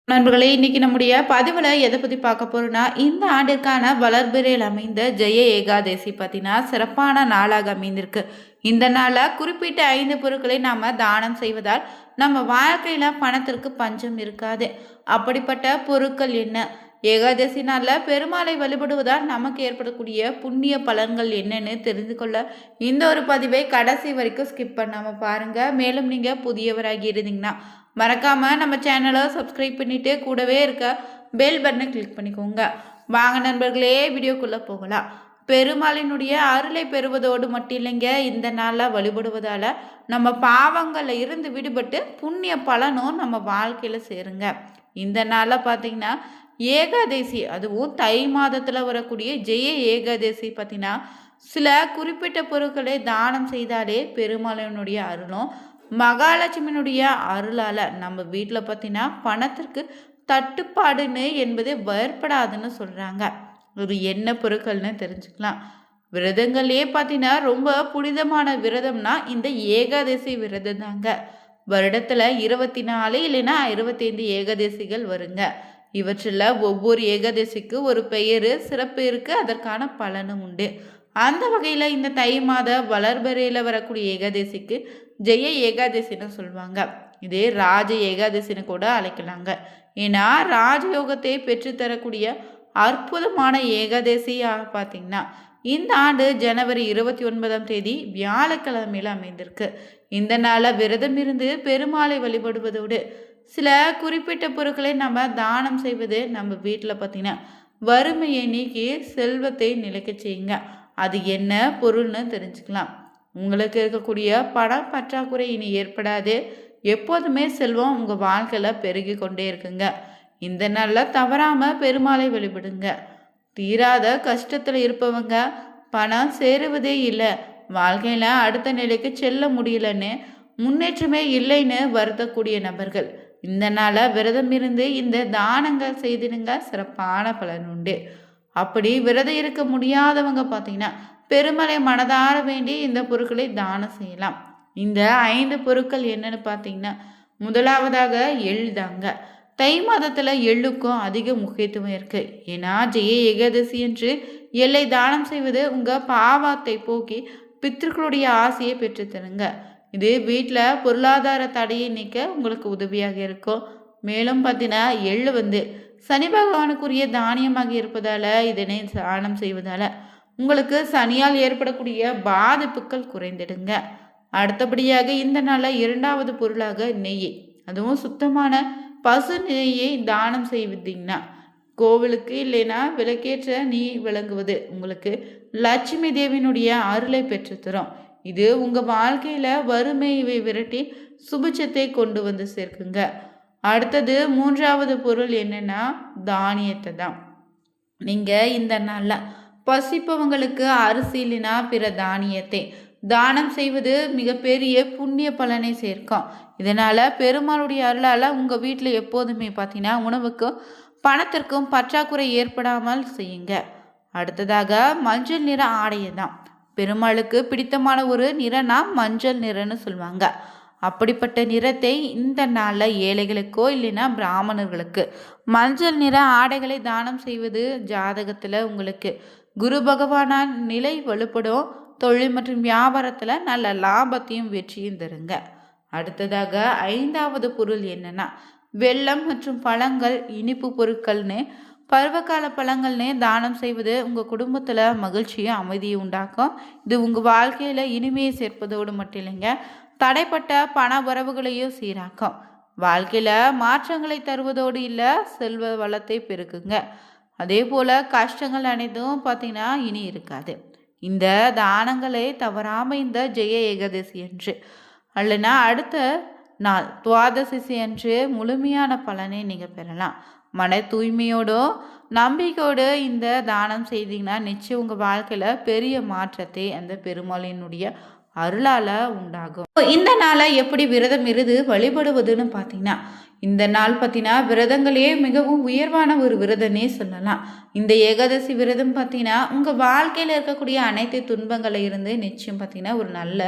நண்பர்களே, இன்னைக்கு நம்முடைய பதிவில் எதை பற்றி பார்க்க போறோம்னா, இந்த ஆண்டிற்கான வளர்பிறையில் அமைந்த ஜெய ஏகாதசி பார்த்தீங்கன்னா சிறப்பான நாளாக அமைந்திருக்கு. இந்த நாளில் குறிப்பிட்ட 5 பொருட்களை நாம் தானம் செய்வதால் நம்ம வாழ்க்கையில் பணத்திற்கு பஞ்சம் இருக்காது. அப்படிப்பட்ட பொருட்கள் என்ன? ஏகாதசி நாளில் பெருமாளை வழிபடுவதால் நமக்கு ஏற்படக்கூடிய புண்ணிய பலன்கள் என்னன்னு தெரிந்து கொள்ள இந்த ஒரு பதிவை கடைசி வரைக்கும் ஸ்கிப் பண்ணாமல் பாருங்கள். மேலும் நீங்கள் புதியவராகி இருந்தீங்கன்னா மறக்காமல் நம்ம சேனலை சப்ஸ்கிரைப் பண்ணிவிட்டு கூடவே இருக்க பெல் பட்டனை கிளிக் பண்ணிக்கோங்க. வாங்க நண்பர்களே, வீடியோக்குள்ளே போகலாம். பெருமாளினுடைய அருளை பெறுவதோடு மட்டும் இல்லைங்க, இந்த நாளில் வழிபடுவதால் நம்ம பாவங்களில் இருந்து விடுபட்டு புண்ணிய பலனும் நம்ம வாழ்க்கையில் சேருங்க. இந்த நாளில் பார்த்திங்கன்னா ஏகாதசி, அதுவும் தை மாதத்தில் வரக்கூடிய ஜெய ஏகாதசி பார்த்திங்கன்னா சில குறிப்பிட்ட பொருட்களை தானம் செய்தாலே பெருமாளினுடைய அருளும் மகாலட்சுமியினுடைய அருளால் நம்ம வீட்டில் பார்த்தீங்கன்னா பணத்திற்கு தட்டுப்பாடுன்னு என்பது ஏற்படாதுன்னு சொல்கிறாங்க. ஒரு என்ன பொருட்கள்னு தெரிஞ்சுக்கலாம். விரதங்கள்லேயே பார்த்தீங்கன்னா ரொம்ப புனிதமான விரதம்னா இந்த ஏகாதசி விரதம் தாங்க. வருடத்தில் 24 இல்லைன்னா 25 ஏகாதசிகள் வருங்க. இவற்றில் ஒவ்வொரு ஏகாதசிக்கு ஒரு பெயர் சிறப்பு இருக்குது, அதற்கான பலனும் உண்டு. அந்த வகையில் இந்த தை மாத வளர்பறையில் வரக்கூடிய ஏகாதசிக்கு ஜெய ஏகாதசின்னு சொல்லுவாங்க. இதே ராஜ ஏகாதசின்னு கூட அழைக்கலாங்க. ஏன்னா ராஜயோகத்தை பெற்றுத்தரக்கூடிய அற்புதமான ஏகாதசியாக பார்த்திங்கன்னா இந்த ஆண்டு ஜனவரி 29ஆம் தேதி வியாழக்கிழமையில் அமைந்திருக்கு. இந்த நாளில் விரதம் இருந்து பெருமாளை வழிபடுவதோடு சில குறிப்பிட்ட பொருட்களை நம்ம தானம் செய்வது நம்ம வீட்டில் பார்த்திங்கன்னா வறுமையை நீக்கி செல்வத்தை நிலைக்க செய்யுங்க. அது என்ன பொருள்னு தெரிஞ்சுக்கலாம். உங்களுக்கு இருக்கக்கூடிய பண பற்றாக்குறை இனி ஏற்படாது. எப்போதுமே செல்வம் உங்கள் வாழ்க்கையில் பெருகி கொண்டே இருக்குங்க. இந்த நாளில் தவறாமல் பெருமாளை வழிபடுங்க. தீராத கஷ்டத்தில் இருப்பவங்க பணம் சேருவதே இல்லை, வாழ்க்கையில் அடுத்த நிலைக்கு செல்ல முடியலன்னு, முன்னேற்றமே இல்லைன்னு வருத்தக்கூடிய நபர்கள் இந்த நாளில் விரதம் இருந்து இந்த தானங்கள் செய்திடுங்க, சிறப்பான பலன் உண்டு. அப்படி விரதம் இருக்க முடியாதவங்க பார்த்தீங்கன்னா பெருமளை மனதார வேண்டி இந்த பொருட்களை தானம் செய்யலாம். இந்த 5 பொருட்கள் என்னன்னு பார்த்தீங்கன்னா, முதலாவதாக எள் தாங்க. தை மாதத்தில் எள்ளுக்கும் அதிக முக்கியத்துவம் இருக்குது. ஏன்னா ஜெய ஏகாதசி என்று எள்ளை தானம் செய்வது உங்கள் பாவத்தை போக்கி பித்திருக்களுடைய ஆசையை பெற்றுத்தருங்க. இது வீட்டில் பொருளாதார தடையை நீக்க உங்களுக்கு உதவியாக இருக்கும். மேலும் பார்த்தீங்கன்னா எள்ளு சனி பகவானுக்குரிய தானியமாக இருப்பதால் இதனை தானம் செய்வதால் உங்களுக்கு சனியால் ஏற்படக்கூடிய பாதிப்புகள் குறைந்திடுங்க. அடுத்தபடியாக இந்த நாளில் 2வது பொருளாக நெய், அதுவும் சுத்தமான பசு நெய்யை தானம் செய்வீங்கன்னா கோவிலுக்கு இல்லைன்னா விளக்கேற்ற நெய் விளங்குவது உங்களுக்கு லட்சுமி தேவியினுடைய அருளை பெற்றுத்தரும். இது உங்கள் வாழ்க்கையில் வறுமையை விரட்டி சுபிட்சத்தை கொண்டு வந்து சேர்க்குங்க. அடுத்தது 3வது பொருள் என்னன்னா தானியத்தை தான். நீங்கள் இந்த நாளில் பசிப்பவங்களுக்கு அரிசி இல்லைனா பிற தானியத்தை தானம் செய்வது மிகப்பெரிய புண்ணிய பலனை சேர்க்கும். இதனால் பெருமாளுடைய அருளால் உங்கள் வீட்டில் எப்போதுமே பார்த்தீங்கன்னா உணவுக்கும் பணத்திற்கும் பற்றாக்குறை ஏற்படாமல் செய்யுங்க. அடுத்ததாக மஞ்சள் நிற ஆடையை தான். பெருமாளுக்கு பிடித்தமான ஒரு நிறம்னா மஞ்சள் நிறம்னு சொல்லுவாங்க. அப்படிப்பட்ட நிறத்தை இந்த நாளில் ஏழைகளுக்கோ இல்லைன்னா பிராமணர்களுக்கு மஞ்சள் நிற ஆடைகளை தானம் செய்வது ஜாதகத்தில் உங்களுக்கு குரு பகவானால் நிலை வலுப்படும், தொழில் மற்றும் வியாபாரத்தில் நல்ல லாபத்தையும் வெற்றியும் தருங்க. அடுத்ததாக 5வது பொருள் என்னன்னா வெல்லம் மற்றும் பழங்கள், இனிப்பு பொருட்கள்னு பருவகால பழங்கள்னு தானம் செய்வது உங்கள் குடும்பத்தில் மகிழ்ச்சியும் அமைதியை உண்டாக்கும். இது உங்கள் வாழ்க்கையில் இனிமையை சேர்ப்பதோடு மட்டும் இல்லைங்க, தடைப்பட்ட பண வரவுகளையும் சீராக்கும். வாழ்க்கையில் மாற்றங்களை தருவதோடு இல்லை, செல்வ வளத்தை பெருக்குங்க. அதே போல் கஷ்டங்கள் அனைத்தும் பார்த்திங்கன்னா இனி இருக்காது. இந்த தானங்களை தவறாமல் இந்த ஜெய ஏகாதசி அன்று அல்லனா அடுத்த நாள் துவாதசி அன்று முழுமையான பலனை நீங்கள் பெறலாம். மன தூய்மையோடோ நம்பிக்கையோடு இந்த தானம் செய்தீங்கன்னா நிச்சயம் உங்கள் வாழ்க்கையில் பெரிய மாற்றத்தை அந்த பெருமாளினுடைய அருளால் உண்டாகும். இந்த நாளை எப்படி விரதம் இருந்து வழிபடுவதுன்னு பார்த்தீங்கன்னா, இந்த நாள் பார்த்தீங்கன்னா விரதங்களே மிகவும் உயர்வான ஒரு விரதமே சொல்லலாம். இந்த ஏகாதசி விரதம் பார்த்தீங்கன்னா உங்கள் வாழ்க்கையில் இருக்கக்கூடிய அனைத்து துன்பங்களை இருந்து நிச்சயம் பார்த்தீங்கன்னா ஒரு நல்ல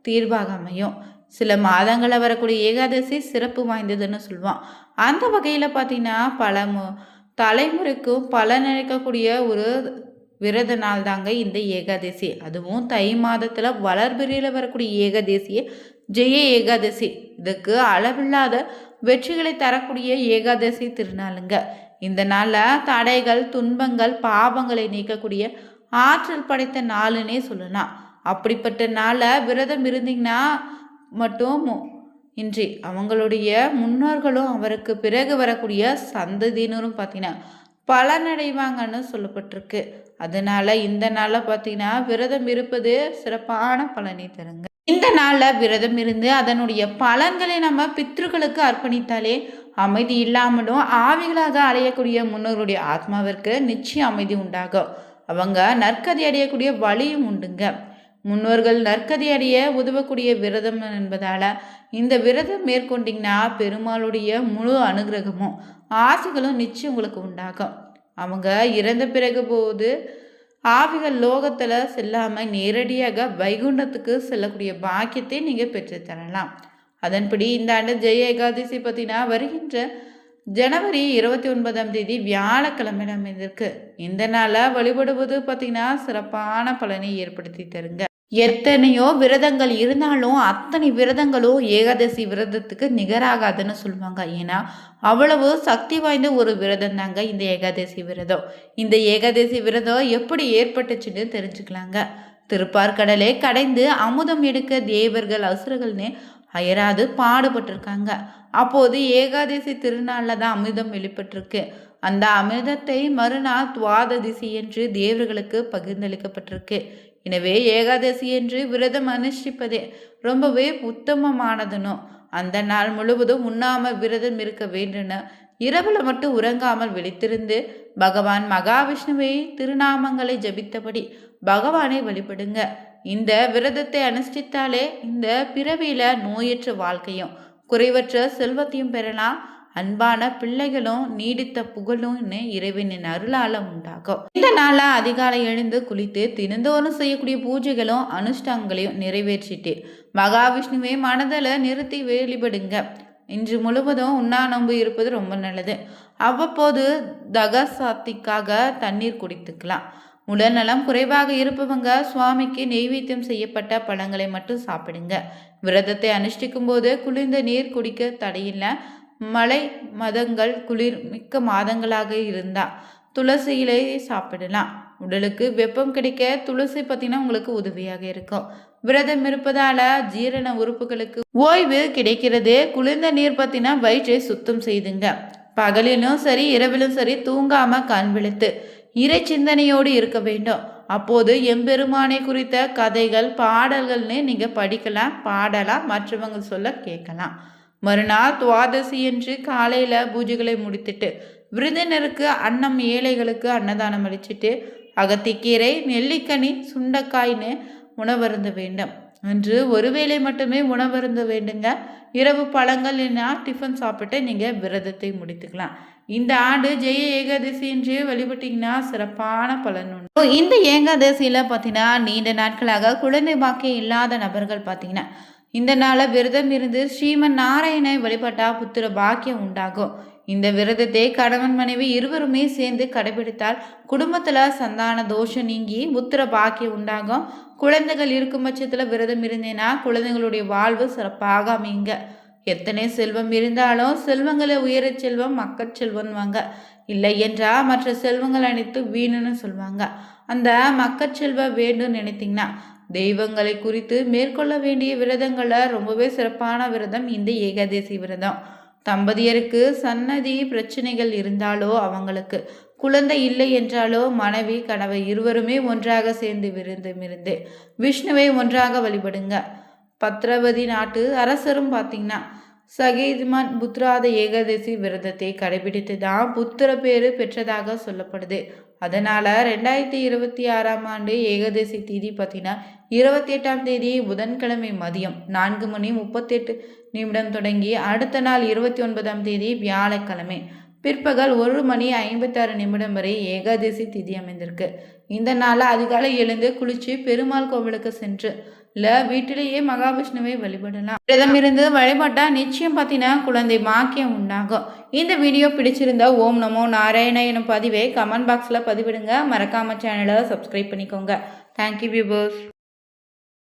தீர்வாக அமையும். சில மாதங்களில் வரக்கூடிய ஏகாதசி சிறப்பு வாய்ந்ததுன்னு சொல்லுவான். அந்த வகையில் பார்த்தீங்கன்னா தலைமுறைக்கும் பலன் அளிக்கக்கூடிய ஒரு விரத நாள் தாங்க இந்த ஏகாதசி. அதுவும் தை மாதத்தில் வளர்பிறையில் வரக்கூடிய ஏகாதசியே ஜெய ஏகாதசி. இதுக்கு அளவில்லாத வெற்றிகளை தரக்கூடிய ஏகாதசி திருநாளுங்க. இந்த நாளில் தடைகள், துன்பங்கள், பாவங்களை நீக்கக்கூடிய ஆற்றல் படைத்த நாளுன்னே சொல்லலாம். அப்படிப்பட்ட நாளில் விரதம் இருந்தீங்கன்னா மட்டும் இன்றி அவங்களுடைய முன்னோர்களும் அவருக்கு பிறகு வரக்கூடிய சந்ததியினரும் பார்த்தீங்கன்னா பலனடைவாங்கன்னு சொல்லப்பட்டிருக்கு. அதனால இந்த நாளில் பார்த்தீங்கன்னா விரதம் இருப்பது சிறப்பான பலனை தருங்க. இந்த நாளில் விரதம் இருந்து அதனுடைய பலன்களை நம்ம பித்ருக்களுக்கு அர்ப்பணித்தாலே அமைதி இல்லாமலும் ஆவிகளாக அடையக்கூடிய முன்னோருடைய ஆத்மாவிற்கு நிச்சயம் அமைதி உண்டாகும். அவங்க நற்கதி அடையக்கூடிய வழியும் உண்டுங்க. முன்னோர்கள் நற்கதி அடைய உதவக்கூடிய விரதம் என்பதால இந்த விரதம் மேற்கொண்டீங்கன்னா பெருமாளுடைய முழு அனுகிரகமும் ஆசைகளும் நிச்சயம் உங்களுக்கு உண்டாகும். அவங்க இறந்த பிறகு போது ஆவிகள் லோகத்தில் செல்லாமல் நேரடியாக வைகுண்டத்துக்கு செல்லக்கூடிய பாக்கியத்தை நீங்கள் பெற்றுத்தரலாம். அதன்படி இந்த ஆண்டு ஜெய ஏகாதசி பார்த்தீங்கன்னா வருகின்ற ஜனவரி 29 வியாழக்கிழமை அமைந்திருக்கு. இந்த நாளில் வழிபடுவது பார்த்தீங்கன்னா சிறப்பான பலனை ஏற்படுத்தி தருங்க. எத்தனையோ விரதங்கள் இருந்தாலும் அத்தனை விரதங்களும் ஏகாதசி விரதத்துக்கு நிகராகாதுன்னு சொல்லுவாங்க. ஏன்னா அவ்வளவு சக்தி வாய்ந்த ஒரு விரதம் தாங்க இந்த ஏகாதசி விரதம். இந்த ஏகாதசி விரதம் எப்படி ஏற்பட்டுச்சுன்னு தெரிஞ்சுக்கலாங்க. திருப்பார்கடலை கடைந்து அமுதம் எடுக்க தேவர்கள் அசுரர்கள்னு அயராது பாடுபட்டிருக்காங்க. அப்போது ஏகாதசி திருநாளில் தான் அமிர்தம் வெளிப்பட்டிருக்கு. அந்த அமிர்தத்தை மறுநாள் துவாததிசி என்று தேவர்களுக்கு பகிர்ந்தளிக்கப்பட்டிருக்கு. எனவே ஏகாதசி என்று விரதம் அனுஷ்டிப்பதே ரொம்பவே உத்தமமானதுன்னு, அந்த நாள் முழுவதும் உண்ணாமல் விரதம் இருக்க வேண்டும்னு, இரவுல மட்டும் உறங்காமல் விழித்திருந்து பகவான் மகாவிஷ்ணுவை திருநாமங்களை ஜபித்தபடி பகவானை வழிபடுங்க. இந்த விரதத்தை அனுஷ்டித்தாலே இந்த பிறவியில நோயற்ற வாழ்க்கையும் குறைவற்ற செல்வத்தையும் பெறலாம். அன்பான பிள்ளைகளும் நீடித்த புகழும் இறைவனின் அருளால உண்டாகும். இந்த நாள அதிகாலை எழுந்து குளித்து தினந்தோறும் செய்யக்கூடிய பூஜைகளும் அனுஷ்டாங்களையும் நிறைவேற்றிட்டு மகாவிஷ்ணுவை மனதில் நிறுத்தி வழிபடுங்க. இன்று முழுவதும் உண்ணா நோன்பு இருப்பது ரொம்ப நல்லது. அவ்வப்போது தகசாத்திக்காக தண்ணீர் குடித்துக்கலாம். உடல்நலம் குறைவாக இருப்பவங்க சுவாமிக்கு நெய்வேத்தியம் செய்யப்பட்ட பழங்களை மட்டும் சாப்பிடுங்க. விரதத்தை அனுஷ்டிக்கும் போது குளிர்ந்த நீர் குடிக்க தடையில்லை. மழை மதங்கள் குளிர் மிக்க மாதங்களாக இருந்தால் துளசி இலையை சாப்பிடலாம். உடலுக்கு வெப்பம் கிடைக்க துளசி பார்த்தீங்கன்னா உங்களுக்கு உதவியாக இருக்கும். விரதம் இருப்பதால ஜீரண உறுப்புகளுக்கு ஓய்வு கிடைக்கிறது. குளிர்ந்த நீர் பார்த்தீங்கன்னா வயிற்றை சுத்தம் செய்துங்க. பகலிலும் சரி இரவிலும் சரி தூங்காம கண் விழித்து இறை சிந்தனையோடு இருக்க வேண்டும். அப்போது எம்பெருமானை குறித்த கதைகள் பாடல்கள்னு நீங்கள் படிக்கலாம், பாடலாம், மற்றவங்க சொல்ல கேட்கலாம். மறுநாள் துவாதசி என்று காலையில் பூஜைகளை முடித்துட்டு விருந்தினருக்கு அன்னம், ஏழைகளுக்கு அன்னதானம் அளிச்சுட்டு அகத்திக்கீரை, நெல்லிக்கனி, சுண்டைக்காய்னு உணவருந்த வேண்டும். அன்று ஒருவேளை மட்டுமே உணவருந்த வேண்டுங்க. இரவு பழங்கள் என்ன டிஃபன் சாப்பிட்டு நீங்கள் விரதத்தை முடித்துக்கலாம். இந்த ஆண்டு ஜெய ஏகாதசி என்று வழிபட்டிங்கன்னா சிறப்பான பலன் உண்டு. இந்த ஏகாதசியில் பார்த்தீங்கன்னா நீண்ட நாட்களாக குழந்தை பாக்கியம் இல்லாத நபர்கள் பார்த்தீங்கன்னா இந்த நாளை விரதம் இருந்து ஸ்ரீமன் நாராயணனை வழிபட்டால் புத்திர பாக்கியம் உண்டாகும். இந்த விரதத்தை கணவன் மனைவி இருவருமே சேர்ந்து கடைபிடித்தால் குடும்பத்தில் சந்தான தோஷம் நீங்கி புத்திர பாக்கியம் உண்டாகும். குழந்தைகள் இருக்கும் பட்சத்தில் விரதம் இருந்தேன்னா குழந்தைகளுடைய வாழ்வு சிறப்பாக அமையுங்க. எத்தனை செல்வம் இருந்தாலும் செல்வங்களை உயர செல்வம் மக்கள் செல்வம்வாங்க. இல்லை என்றால் மற்ற செல்வங்கள் அனைத்து வீணுன்னு சொல்லுவாங்க. அந்த மக்கட்செல்வம் வேண்டும் நினைத்தீங்கன்னா தெய்வங்களை குறித்து மேற்கொள்ள வேண்டிய விரதங்களில் ரொம்பவே சிறப்பான விரதம் இந்த ஏகாதசி விரதம். தம்பதியருக்கு சன்னதி பிரச்சனைகள் இருந்தாலோ, அவங்களுக்கு குழந்தை இல்லை என்றாலோ, மனைவி கணவர் இருவருமே ஒன்றாக சேர்ந்து விருந்தமிருந்து விஷ்ணுவை ஒன்றாக வழிபடுங்க. பத்ரவதி நாட்டு அரசரும் பார்த்தீங்கன்னா சகேதுமான் புத்திராத ஏகாதசி விரதத்தை கடைபிடித்து தான் புத்திர பேரு பெற்றதாக சொல்லப்படுது. அதனால் 2026ஆம் ஆண்டு ஏகாதசி தேதி பார்த்தீங்கன்னா 28ஆம் தேதி புதன்கிழமை மதியம் 4:38 தொடங்கி அடுத்த நாள் 29ஆம் தேதி வியாழக்கிழமை பிற்பகல் 1:56 வரை ஏகாதசி திதி அமைந்திருக்கு. இந்த நாளில் அதிகாலை எழுந்து குளித்து பெருமாள் கோவிலுக்கு சென்று இல்லை வீட்டிலேயே மகாவிஷ்ணுவை வழிபடலாம். விரதம் இருந்து வழிபட்டா நிச்சயம் பார்த்தீங்கன்னா குழந்தை பாக்கியம் உண்டாகும். இந்த வீடியோ பிடிச்சிருந்தா ஓம் நமோ நாராயண எனும் பதிவை கமெண்ட் பாக்ஸில் பதிவிடுங்க. மறக்காம சேனலை சப்ஸ்கிரைப் பண்ணிக்கோங்க. Thank you viewers.